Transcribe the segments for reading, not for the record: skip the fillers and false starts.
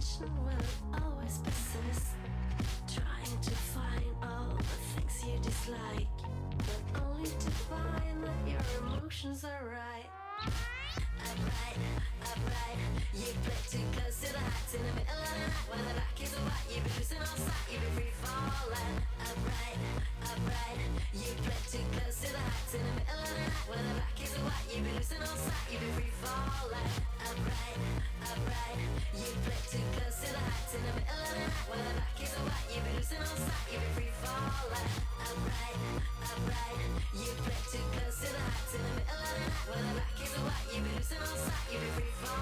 attention will always persist, trying to find all the things you dislike, but only to find that your emotions are right. Upright, you play too close to the heights in the middle of the night. When the back is white, you be losing all sight, you be free falling. Upright, you play too close to the heights in the middle of the night. When the back is white, you be losing all sight, you be free falling. Upright, you play too close to the heights in the middle of the night. When the back is white, you be losing all sight, you be free falling. Upright, you play too close to the heights in the middle of the night. When the back is white, you be losing all sight, you be free falling.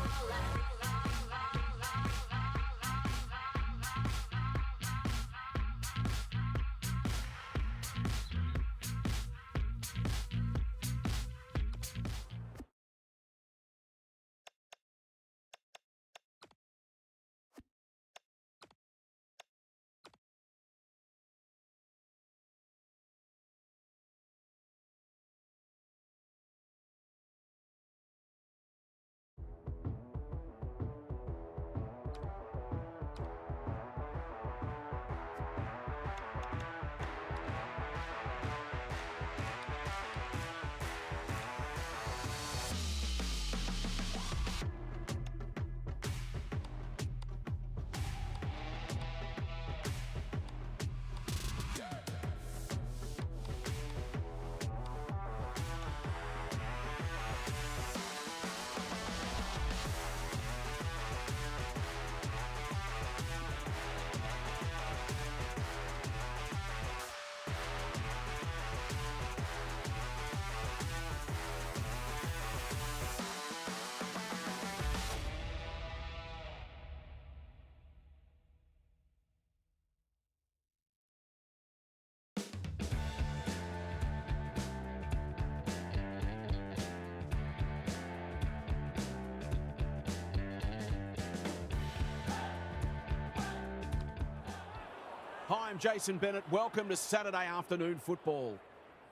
Hi, I'm Jason Bennett. Welcome to Saturday afternoon football.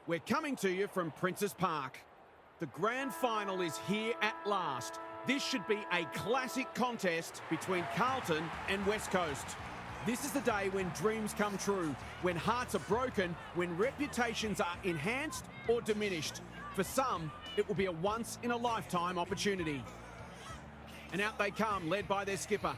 We're coming to you from Princes Park. The grand final is here at last. This should be a classic contest between Carlton and West Coast. This is the day when dreams come true, when hearts are broken, when reputations are enhanced or diminished. For some, it will be a once-in-a-lifetime opportunity. And out they come, led by their skipper.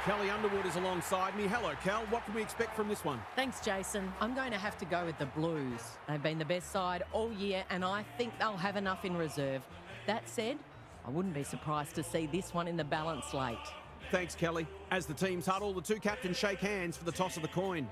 Kelly Underwood is alongside me. Hello, Kel. What can we expect from this one? Thanks, Jason. I'm going to have to go with the Blues. They've been the best side all year, and I think they'll have enough in reserve. That said, I wouldn't be surprised to see this one in the balance late. Thanks, Kelly. As the teams huddle, the two captains shake hands for the toss of the coin.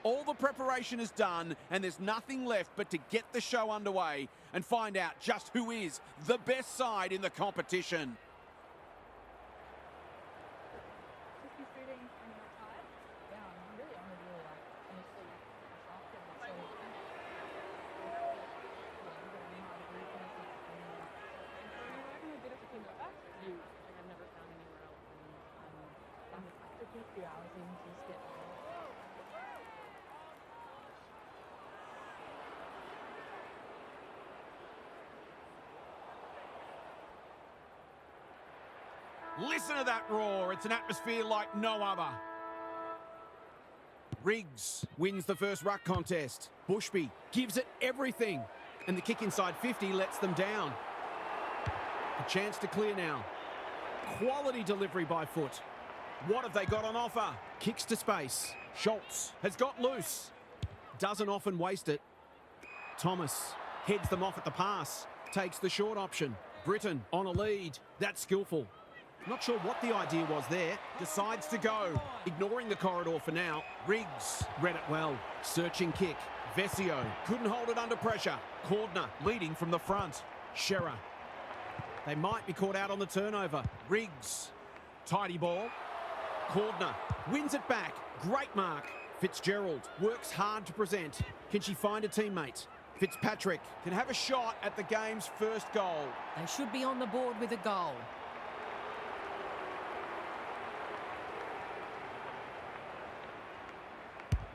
All the preparation is done and there's nothing left but to get the show underway and find out just who is the best side in the competition. Listen to that roar. It's an atmosphere like no other. Riggs wins the first ruck contest. Bushby gives it everything. And the kick inside 50 lets them down. A chance to clear now. Quality delivery by foot. What have they got on offer? Kicks to space. Schultz has got loose. Doesn't often waste it. Thomas heads them off at the pass. Takes the short option. Britain on a lead. That's skillful. Not sure what the idea was there. Decides to go. Ignoring the corridor for now. Riggs read it well. Searching kick. Vesio couldn't hold it under pressure. Cordner leading from the front. Shearer. They might be caught out on the turnover. Riggs. Tidy ball. Cordner wins it back. Great mark. Fitzgerald works hard to present. Can she find a teammate? Fitzpatrick can have a shot at the game's first goal. They should be on the board with a goal.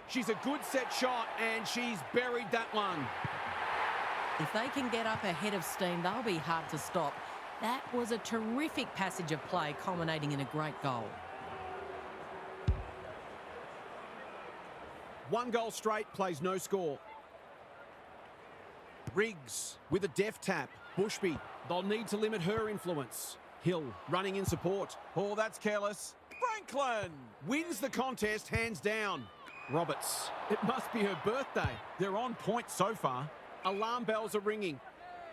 She's a good set shot and she's buried that one. If they can get up ahead of steam, they'll be hard to stop. That was a terrific passage of play, culminating in a great goal. One goal straight, plays no score. Riggs with a deft tap. Bushby, they'll need to limit her influence. Hill running in support. Oh, that's careless. Franklin wins the contest hands down. Roberts, it must be her birthday. They're on point so far. Alarm bells are ringing.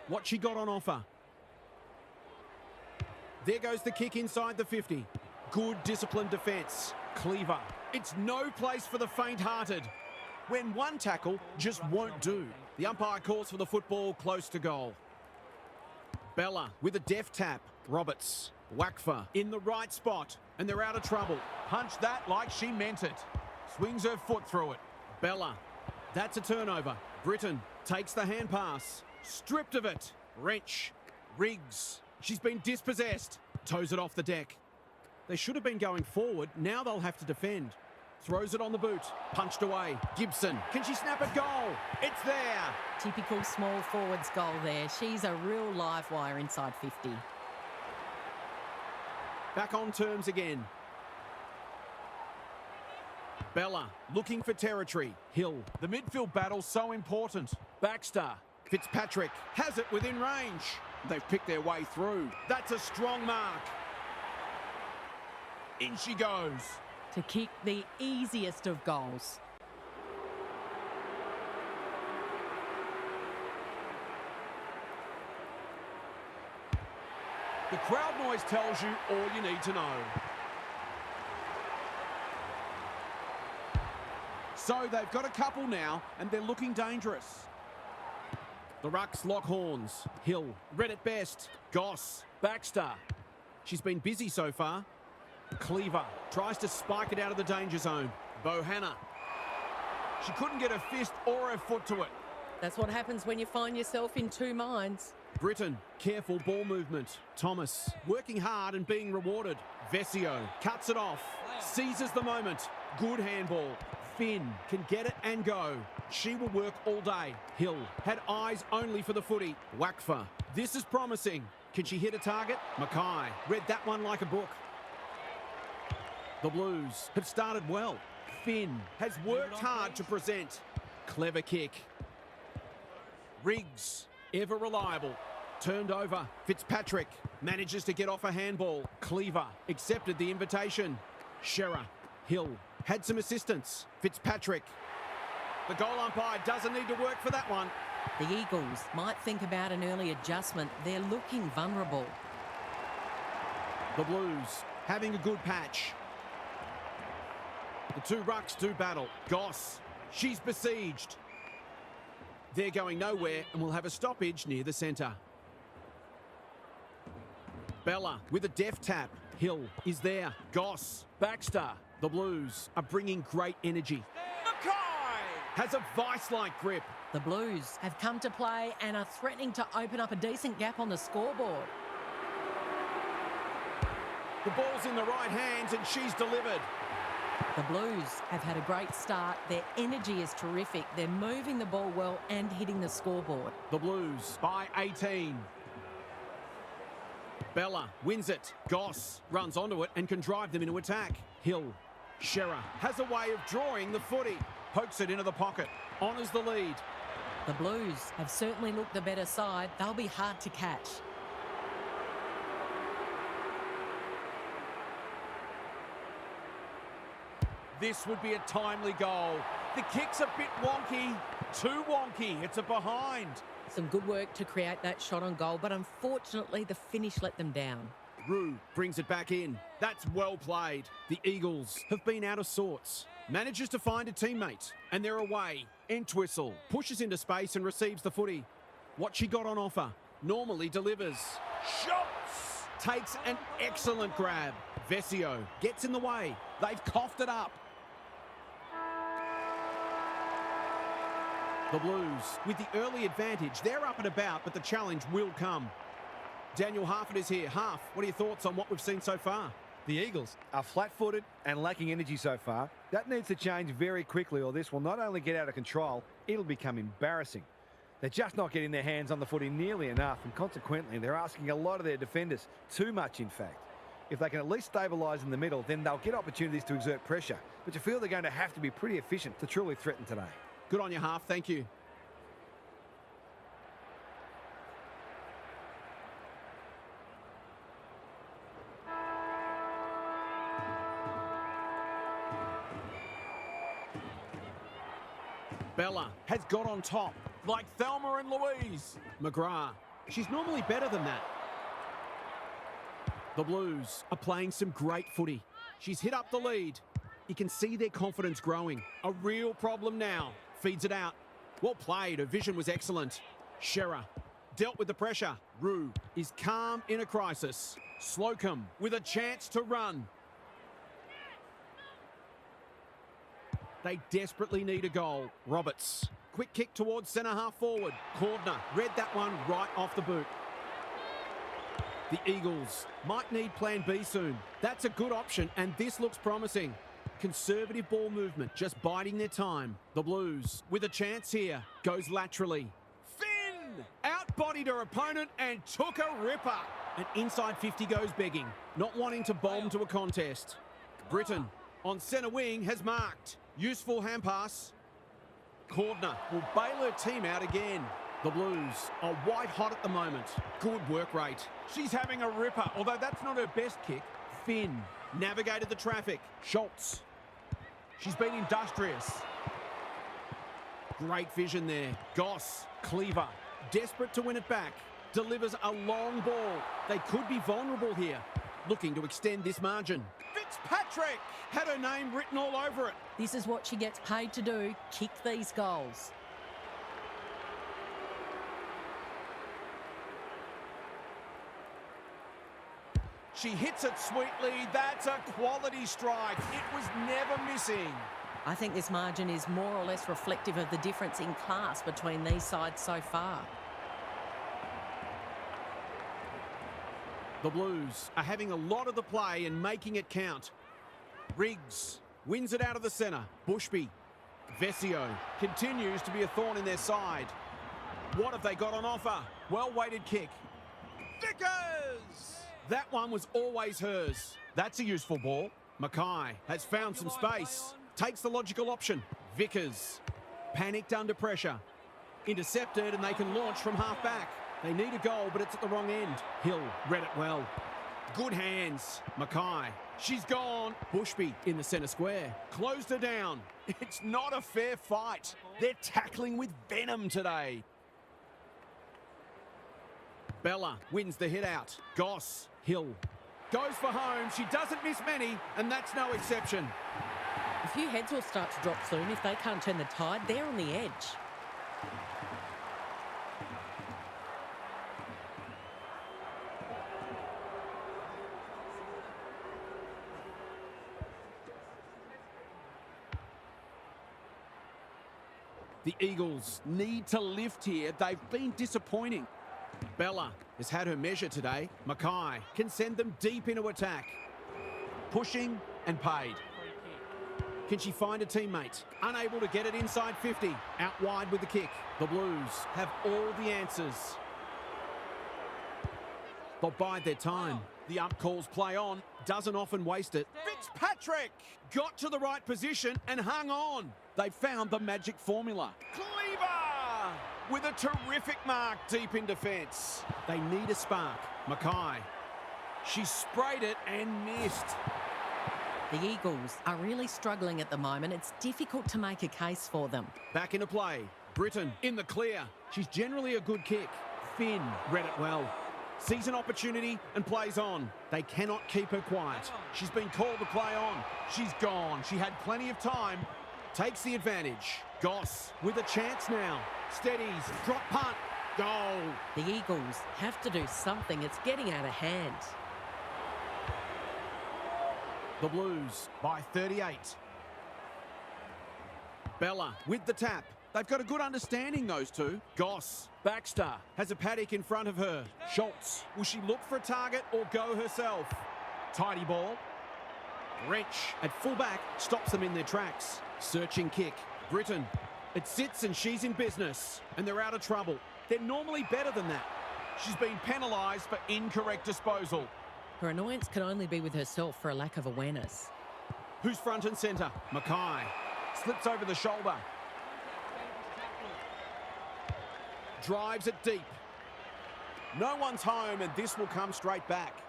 What she got on offer? There goes the kick inside the 50. Good disciplined defence. Cleaver. It's no place for the faint-hearted. When one tackle just won't do. The umpire calls for the football close to goal. Bella with a deft tap. Roberts. Wakfa in the right spot. And they're out of trouble. Punched that like she meant it. Swings her foot through it. Bella. That's a turnover. Britain takes the hand pass. Stripped of it. Wrench. Riggs. She's been dispossessed. Toes it off the deck. They should have been going forward. Now they'll have to defend. Throws it on the boot. Punched away. Gibson. Can she snap a goal? It's there. Typical small forwards goal there. She's a real live wire inside 50. Back on terms again. Bella looking for territory. Hill. The midfield battle's so important. Baxter. Fitzpatrick has it within range. They've picked their way through. That's a strong mark. In she goes. To kick the easiest of goals. The crowd noise tells you all you need to know. So they've got a couple now, and they're looking dangerous. The Rucks lock horns. Hill read it best. Goss. Baxter. She's been busy so far. Cleaver tries to spike it out of the danger zone. Bohanna. She couldn't get her fist or her foot to it. That's what happens when you find yourself in two minds. Britain, careful ball movement. Thomas, working hard and being rewarded. Vesio cuts it off. Seizes the moment. Good handball. Finn can get it and go. She will work all day. Hill had eyes only for the footy. Wakfa. This is promising. Can she hit a target? Mackay read that one like a book. The Blues have started well. Finn has worked hard to present. Clever kick. Riggs, ever reliable. Turned over. Fitzpatrick manages to get off a handball. Cleaver accepted the invitation. Shearer. Hill had some assistance. Fitzpatrick. The goal umpire doesn't need to work for that one. The Eagles might think about an early adjustment. They're looking vulnerable. The Blues having a good patch. The two rucks do battle. Goss. She's besieged. They're going nowhere and will have a stoppage near the centre. Bella with a deft tap. Hill is there. Goss. Baxter. The Blues are bringing great energy. Mackay has a vice-like grip. The Blues have come to play and are threatening to open up a decent gap on the scoreboard. The ball's in the right hands and she's delivered. The Blues have had a great start. Their energy is terrific. They're moving the ball well and hitting the scoreboard. The Blues by 18. Bella wins it. Goss runs onto it and can drive them into attack. Hill. Shearer has a way of drawing the footy. Pokes it into the pocket. Honours the lead. The Blues have certainly looked the better side. They'll be hard to catch. This would be a timely goal. The kick's a bit wonky. Too wonky. It's a behind. Some good work to create that shot on goal, but unfortunately the finish let them down. Rue brings it back in. That's well played. The Eagles have been out of sorts. Manages to find a teammate, and they're away. Entwistle pushes into space and receives the footy. What she got on offer. Normally delivers. Shots! Takes an excellent grab. Vesio gets in the way. They've coughed it up. The Blues, with the early advantage, they're up and about, but the challenge will come. Daniel Harford is here. Harf, what are your thoughts on what we've seen so far? The Eagles are flat-footed and lacking energy so far. That needs to change very quickly, or this will not only get out of control, it'll become embarrassing. They're just not getting their hands on the footy nearly enough, and consequently, they're asking a lot of their defenders, too much in fact. If they can at least stabilise in the middle, then they'll get opportunities to exert pressure, but you feel they're going to have to be pretty efficient to truly threaten today. Good on you, Harf. Thank you. Bella has got on top, like Thelma and Louise. McGrath, she's normally better than that. The Blues are playing some great footy. She's hit up the lead. You can see their confidence growing. A real problem now. Feeds it out. Well played. Her vision was excellent. Shearer dealt with the pressure. Rue is calm in a crisis. Slocum with a chance to run. They desperately need a goal. Roberts. Quick kick towards centre half forward. Cordner read that one right off the boot. The Eagles might need plan B soon. That's a good option, and this looks promising. Conservative ball movement, just biding their time. The Blues, with a chance here, goes laterally. Finn! Outbodied her opponent and took a ripper. And inside 50 goes begging, not wanting to bomb to a contest. Britton, on centre wing, has marked. Useful hand pass. Cordner will bail her team out again. The Blues are white hot at the moment. Good work rate. She's having a ripper, although that's not her best kick. Finn navigated the traffic. Schultz. She's been industrious. Great vision there. Goss. Cleaver. Desperate to win it back. Delivers a long ball. They could be vulnerable here. Looking to extend this margin. Fitzpatrick had her name written all over it. This is what she gets paid to do, kick these goals. She hits it sweetly. That's a quality strike. It was never missing. I think this margin is more or less reflective of the difference in class between these sides so far. The Blues are having a lot of the play and making it count. Riggs wins it out of the centre. Bushby. Vesio continues to be a thorn in their side. What have they got on offer? Well-weighted kick. Vickers! That one was always hers. That's a useful ball. Mackay has found some space. Takes the logical option. Vickers panicked under pressure. Intercepted, and they can launch from half-back. They need a goal, but it's at the wrong end. Hill read it well. Good hands. Mackay. She's gone. Bushby in the centre square. Closed her down. It's not a fair fight. They're tackling with venom today. Bella wins the hit out. Goss. Hill goes for home. She doesn't miss many, and that's no exception. A few heads will start to drop soon if they can't turn the tide. They're on the edge. The Eagles need to lift here. They've been disappointing. Bella has had her measure today. Mackay can send them deep into attack. Pushing and paid. Can she find a teammate? Unable to get it inside 50. Out wide with the kick. The Blues have all the answers. They'll bide their time. The up calls play on. Doesn't often waste it. Fitzpatrick got to the right position and hung on. They found the magic formula. Cleaver with a terrific mark deep in defence. They need a spark. Mackay. She sprayed it and missed. The Eagles are really struggling at the moment. It's difficult to make a case for them. Back into play. Britton in the clear. She's generally a good kick. Finn read it well. Sees an opportunity and plays on. They cannot keep her quiet. She's been called to play on. She's gone. She had plenty of time. Takes the advantage. Goss with a chance now. Steadies. Drop punt. Goal. The Eagles have to do something. It's getting out of hand. The Blues by 38. Bella with the tap. They've got a good understanding, those two. Goss. Baxter has a paddock in front of her. Schultz. Will she look for a target or go herself? Tidy ball. Wrench at fullback stops them in their tracks. Searching kick. Britton. It sits and she's in business. And they're out of trouble. They're normally better than that. She's been penalised for incorrect disposal. Her annoyance can only be with herself for a lack of awareness. Who's front and centre? Mackay. Slips over the shoulder. Drives it deep. No one's home and this will come straight back.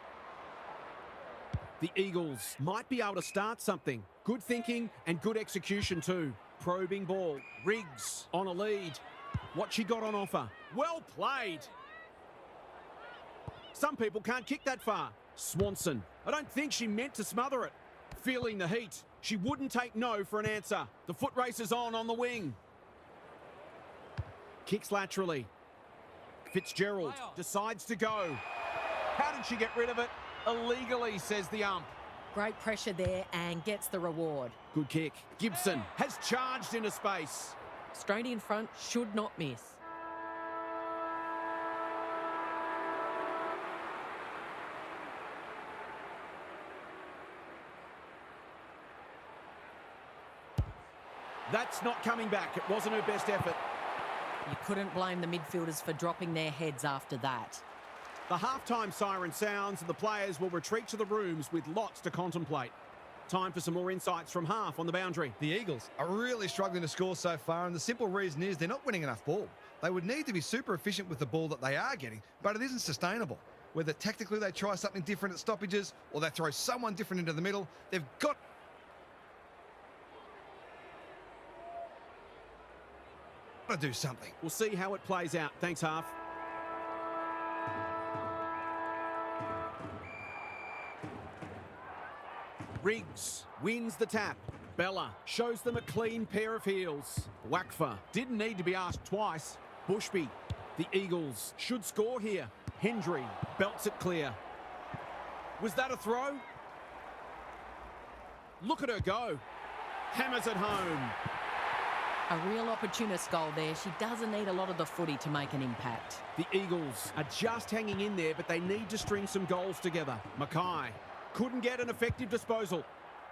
The Eagles might be able to start something. Good thinking and good execution too. Probing ball. Riggs on a lead. What she got on offer. Well played. Some people can't kick that far. Swanson. I don't think she meant to smother it. Feeling the heat. She wouldn't take no for an answer. The foot race is on the wing. Kicks laterally. Fitzgerald decides to go. How did she get rid of it? Illegally, says the ump. Great pressure there and gets the reward. Good kick. Gibson has charged into space. Straight in front, should not miss. That's not coming back. It wasn't her best effort. You couldn't blame the midfielders for dropping their heads after that. The halftime siren sounds and the players will retreat to the rooms with lots to contemplate. Time for some more insights from half on the boundary. The Eagles are really struggling to score so far, and the simple reason is they're not winning enough ball. They would need to be super efficient with the ball that they are getting, but it isn't sustainable. Whether tactically they try something different at stoppages or they throw someone different into the middle, they've got to do something. We'll see how it plays out. Thanks, half. Riggs wins the tap. Bella shows them a clean pair of heels. Wakfa didn't need to be asked twice. Bushby. The Eagles should score here. Hendry belts it clear. Was that a throw? Look at her go. Hammers it home. A real opportunist goal there. She doesn't need a lot of the footy to make an impact. The Eagles are just hanging in there, but they need to string some goals together. Mackay couldn't get an effective disposal.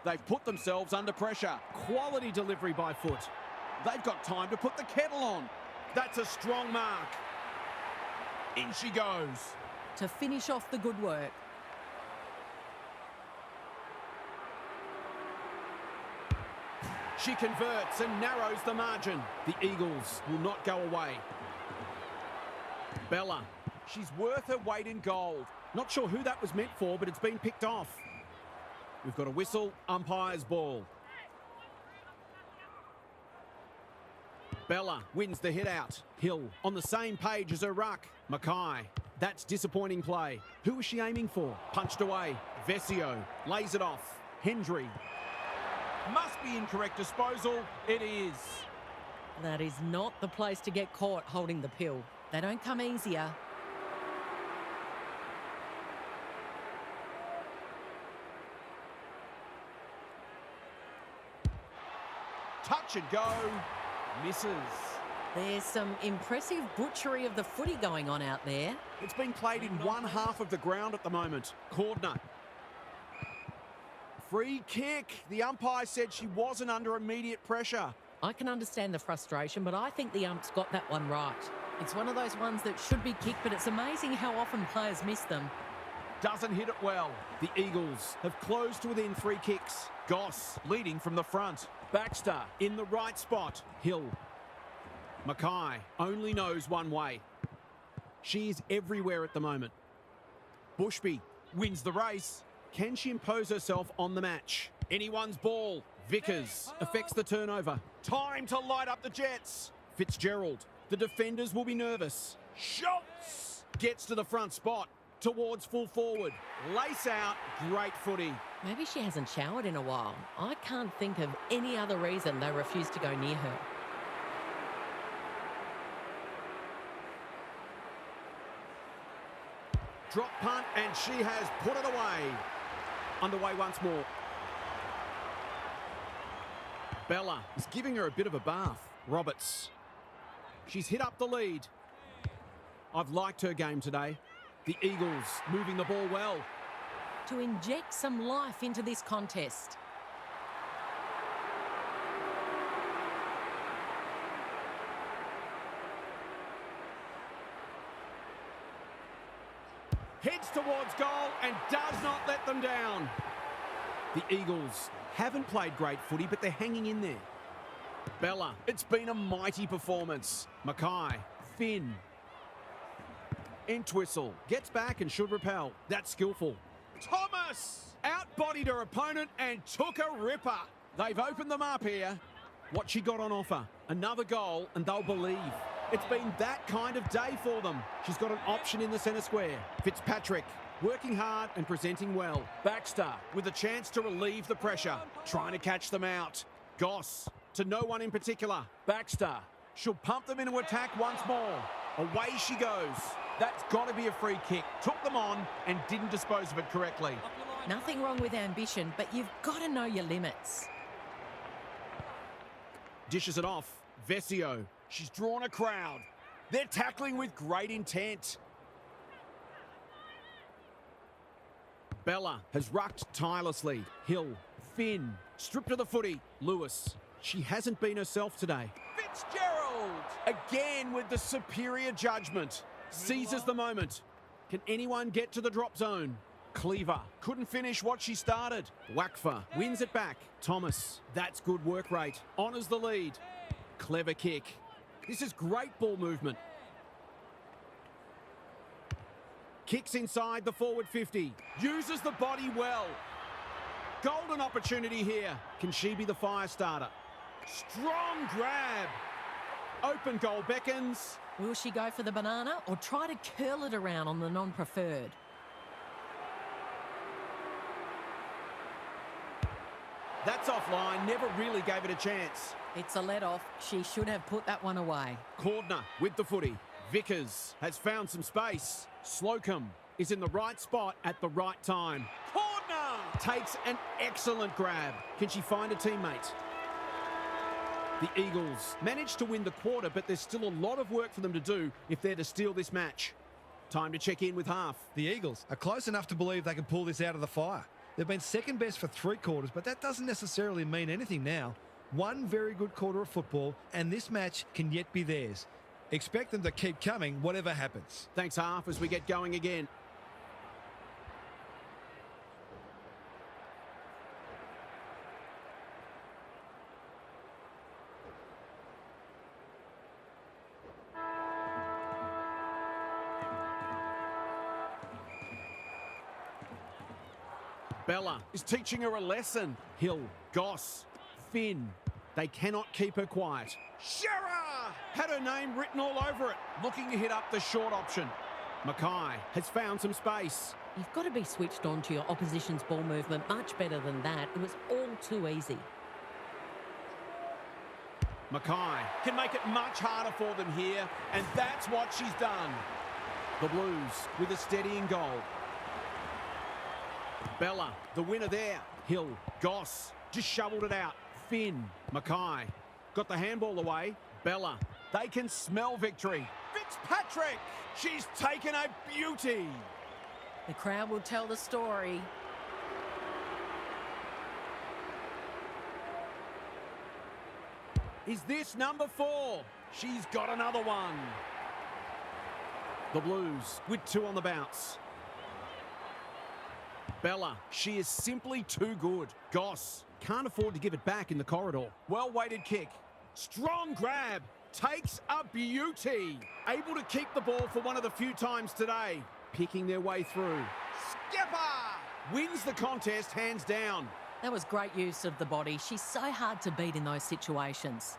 They've put themselves under pressure. Quality delivery by foot. They've got time to put the kettle on. That's a strong mark. In she goes. To finish off the good work. She converts and narrows the margin. The Eagles will not go away. Bella, she's worth her weight in gold. Not sure who that was meant for, but it's been picked off. We've got a whistle, umpire's ball. Bella wins the hit out. Hill on the same page as her ruck. Mackay, that's disappointing play. Who was she aiming for? Punched away. Vesio lays it off. Hendry. Must be incorrect disposal. It is. That is not the place to get caught holding the pill. They don't come easier. Touch and go. Misses. There's some impressive butchery of the footy going on out there. It's been played in one half of the ground at the moment. Cordner. Free kick. The umpire said she wasn't under immediate pressure. I can understand the frustration, but I think the ump's got that one right. It's one of those ones that should be kicked, but it's amazing how often players miss them. Doesn't hit it well. The Eagles have closed to within 3 kicks. Goss leading from the front. Baxter in the right spot. Hill. Mackay only knows one way. She is everywhere at the moment. Bushby wins the race. Can she impose herself on the match? Anyone's ball. Vickers affects the turnover. Time to light up the Jets. Fitzgerald. The defenders will be nervous. Schultz gets to the front spot. Towards full forward. Lace out. Great footy. Maybe she hasn't showered in a while. I can't think of any other reason they refuse to go near her. Drop punt, and she has put it away. Underway once more. Bella is giving her a bit of a bath. Roberts. She's hit up the lead. I've liked her game today. The Eagles moving the ball well. To inject some life into this contest. Heads towards goal and does not let them down. The Eagles haven't played great footy, but they're hanging in there. Bella, it's been a mighty performance. Mackay, Finn. Entwistle gets back and should repel. That's skillful. Thomas outbodied her opponent and took a ripper. They've opened them up here. What she got on offer? Another goal and they'll believe. It's been that kind of day for them. She's got an option in the centre square. Fitzpatrick working hard and presenting well. Baxter with a chance to relieve the pressure. Trying to catch them out. Goss to no one in particular. Baxter. She'll pump them into attack once more. Away she goes. That's got to be a free kick. Took them on and didn't dispose of it correctly. Nothing wrong with ambition, but you've got to know your limits. Dishes it off. Vesio. She's drawn a crowd. They're tackling with great intent. Bella has rucked tirelessly. Hill. Finn. Stripped to the footy. Lewis. She hasn't been herself today. Fitzgerald. Again with the superior judgment. Seizes the moment. Can anyone get to the drop zone? Cleaver couldn't finish what she started. Wakfa wins it back. Thomas. That's good work rate. Honours the lead. Clever kick. This is great ball movement. Kicks inside the forward 50. Uses the body well. Golden opportunity here. Can she be the fire starter? Strong grab. Open goal beckons. Will she go for the banana or try to curl it around on the non-preferred? That's offline. Never really gave it a chance. It's a let-off. She should have put that one away. Cordner with the footy. Vickers has found some space. Slocum is in the right spot at the right time. Cordner takes an excellent grab. Can she find a teammate? The Eagles managed to win the quarter, but there's still a lot of work for them to do if they're to steal this match. Time to check in with half. The Eagles are close enough to believe they can pull this out of the fire. They've been second best for 3 quarters, but that doesn't necessarily mean anything now. One very good quarter of football, and this match can yet be theirs. Expect them to keep coming, whatever happens. Thanks, half, as we get going again. Bella is teaching her a lesson. Hill, Goss, Finn. They cannot keep her quiet. Shearer had her name written all over it, looking to hit up the short option. Mackay has found some space. You've got to be switched on to your opposition's ball movement much better than that. It was all too easy. Mackay can make it much harder for them here, and that's what she's done. The Blues with a steadying goal. Bella, the winner there. Hill, Goss, just shoveled it out. Finn, Mackay, got the handball away. Bella, they can smell victory. Fitzpatrick, she's taken a beauty. The crowd will tell the story. Is this number 4? She's got another one. The Blues with 2 on the bounce. Bella, she is simply too good. Goss can't afford to give it back in the corridor. Well-weighted kick. Strong grab. Takes a beauty. Able to keep the ball for one of the few times today. Picking their way through. Skipper wins the contest hands down. That was great use of the body. She's so hard to beat in those situations.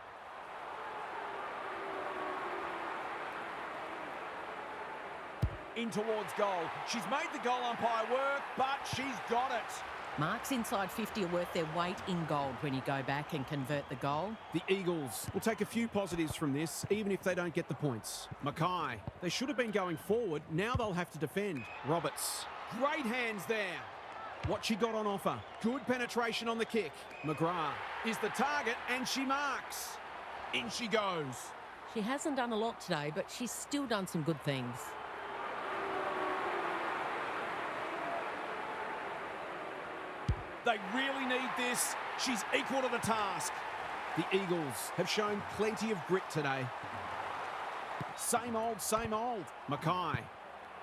in towards goal. She's made the goal umpire work, but she's got it. Marks inside 50 are worth their weight in gold when you go back and convert the goal. The Eagles will take a few positives from this, even if they don't get the points. Mackay, they should have been going forward. Now they'll have to defend. Roberts, great hands there. What she got on offer. Good penetration on the kick. McGrath is the target, and she marks. In she goes. She hasn't done a lot today, but she's still done some good things. They really need this. She's equal to the task. The Eagles have shown plenty of grit today. Same old, same old. Mackay.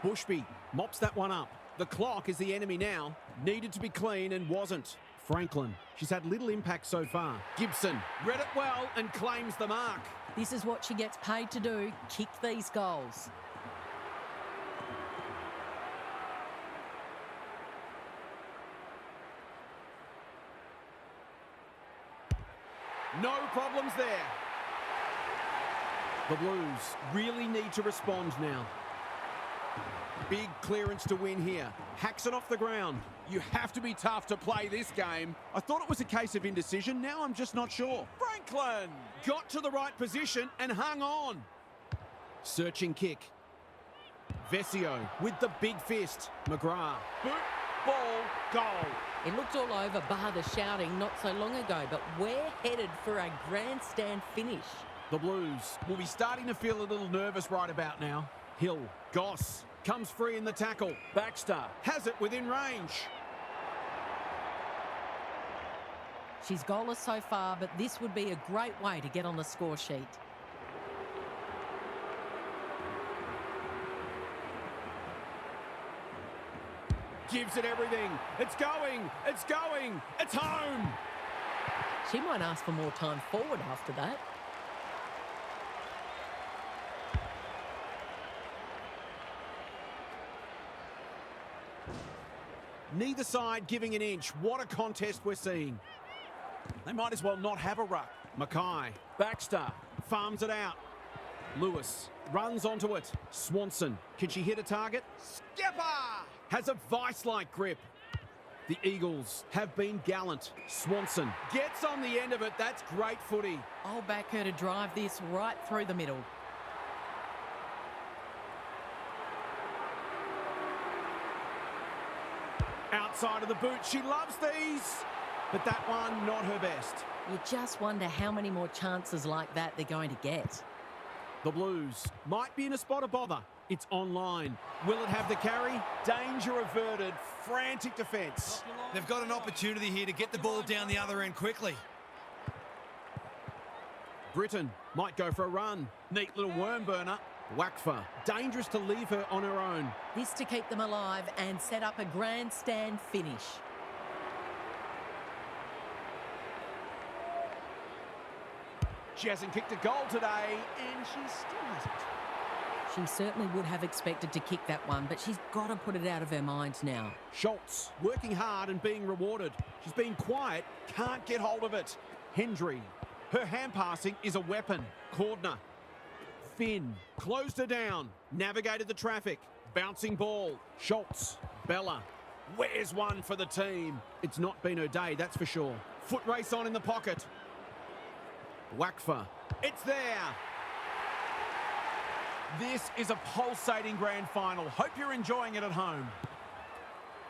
Bushby mops that one up. The clock is the enemy now. Needed to be clean and wasn't. Franklin. She's had little impact so far. Gibson read it well and claims the mark. This is what she gets paid to do, kick these goals. No problems there. The Blues really need to respond now. Big clearance to win here. Hacks it off the ground. You have to be tough to play this game. I thought it was a case of indecision. Now I'm just not sure. Franklin got to the right position and hung on. Searching kick. Vesio with the big fist. McGrath. Boot, ball, goal. It looked all over, bar the shouting, not so long ago, but we're headed for a grandstand finish. The Blues will be starting to feel a little nervous right about now. Hill, Goss, comes free in the tackle. Baxter has it within range. She's goalless so far, but this would be a great way to get on the score sheet. Gives it everything. It's going. It's going. It's home. She might ask for more time forward after that. Neither side giving an inch. What a contest we're seeing. They might as well not have a ruck. Mackay. Baxter farms it out. Lewis runs onto it. Swanson. Can she hit a target? Skipper has a vice-like grip. The Eagles have been gallant. Swanson gets on the end of it. That's great footy. I'll back her to drive this right through the middle. Outside of the boot. She loves these. But that one, not her best. You just wonder how many more chances like that they're going to get. The Blues might be in a spot of bother. It's online. Will it have the carry? Danger averted. Frantic defence. They've got an opportunity here to get the ball down the other end quickly. Britton might go for a run. Neat little worm burner. Wakfa, dangerous to leave her on her own. This to keep them alive and set up a grandstand finish. She hasn't kicked a goal today, and she still hasn't. She certainly would have expected to kick that one, but she's got to put it out of her mind now. Schultz, working hard and being rewarded. She's been quiet, can't get hold of it. Hendry, her hand passing is a weapon. Cordner, Finn, closed her down, navigated the traffic. Bouncing ball, Schultz, Bella, where's one for the team? It's not been her day, that's for sure. Foot race on in the pocket. Wakfa, it's there. This is a pulsating grand final. Hope you're enjoying it at home.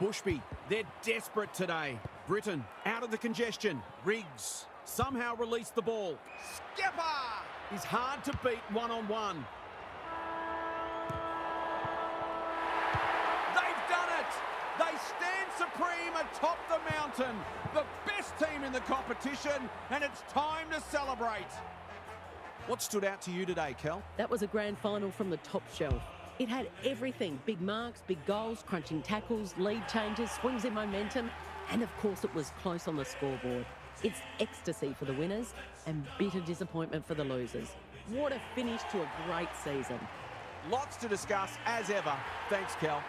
Bushby, they're desperate today. Britton, out of the congestion. Riggs, somehow released the ball. Skipper is hard to beat one-on-one. They've done it! They stand supreme atop the mountain. The best team in the competition, and it's time to celebrate. What stood out to you today, Kel? That was a grand final from the top shelf. It had everything. Big marks, big goals, crunching tackles, lead changes, swings in momentum, and of course it was close on the scoreboard. It's ecstasy for the winners and bitter disappointment for the losers. What a finish to a great season. Lots to discuss as ever. Thanks, Kel.